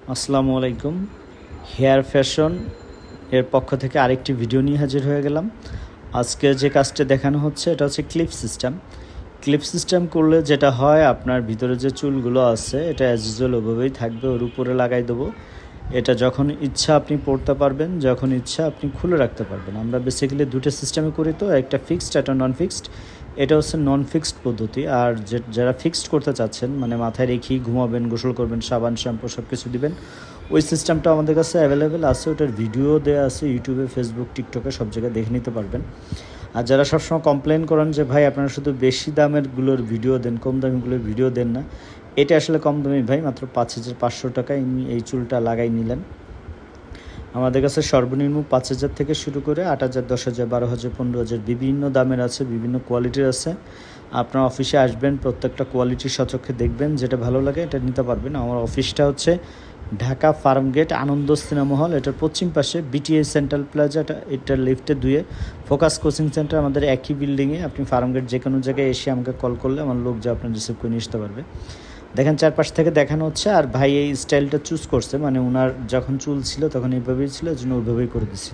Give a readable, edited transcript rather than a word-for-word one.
আসসালামু আলাইকুম। Hair fashion এর পক্ষ থেকে আরেকটি ভিডিও নিয়ে হাজির হয়ে গেলাম। আজকে যে কাজটা দেখানো হচ্ছে এটা হচ্ছে ক্লিপ সিস্টেম। ক্লিপ সিস্টেম করলে যেটা হয়, আপনার ভিতরে যে চুলগুলো আছে এটা অ্যাজ ইউজুয়াল ওভাবেই থাকবে, ওর উপরে লাগাই দেবো। এটা যখন ইচ্ছা আপনি পড়তে পারবেন, যখন ইচ্ছা আপনি খুলে রাখতে পারবেন। আমরা বেসিক্যালি দুটো সিস্টেমে করি, তো একটা ফিক্সড একটা নন ফিক্সড। এটা হচ্ছে নন ফিক্সড পদ্ধতি। আর যারা ফিক্সড করতে চাচ্ছেন, মানে মাথায় রেখেই ঘুমাবেন, গোসল করবেন, সাবান শ্যাম্পু সব কিছু দিবেন, ওই সিস্টেমটা আমাদের কাছে অ্যাভেলেবেল আছে। ওটার ভিডিও দেওয়া আছে ইউটিউবে, ফেসবুক, টিকটকে সব জায়গায় দেখে নিতে পারবেন। আর যারা সবসময় কমপ্লেন করেন যে ভাই আপনারা শুধু বেশি দামেরগুলোর ভিডিও দেন, কম দামিগুলোর ভিডিও দেন না, এটা আসলে কম দামি ভাই। মাত্র 5,500 টাকায় এই চুলটা লাগাই নিলেন। আমাদের কাছে সর্বনিম্ন 5,000 থেকে শুরু করে 8,000, 10,000, 12,000, 15,000 বিভিন্ন দামের আছে, বিভিন্ন কোয়ালিটির আছে। আপনার অফিসে আসবেন, প্রত্যেকটা কোয়ালিটির সচক্ষে দেখবেন, যেটা ভালো লাগে এটা নিতে পারবেন। আমার অফিসটা হচ্ছে ঢাকা ফার্মগেট আনন্দ সিনেমা হল, এটার পশ্চিম পাশে বিটিএস সেন্ট্রাল প্লাজা। এটার লিফটে 2-এ ফোকাস কোচিং সেন্টার আমাদের একই বিল্ডিংয়ে। আপনি ফার্মগেট যে কোনো জায়গায় এসে আমাকে কল করলে আমার লোক যা আপনার রিসিভ করে নিয়ে আসতে পারবে। দেখেন চারপাশ থেকে দেখানো হচ্ছে। আর ভাই এই স্টাইলটা চুজ করছে, মানে ওনার যখন চুল ছিল তখন এইভাবেই ছিল, এই জন্য ওইভাবেই করে দিচ্ছি।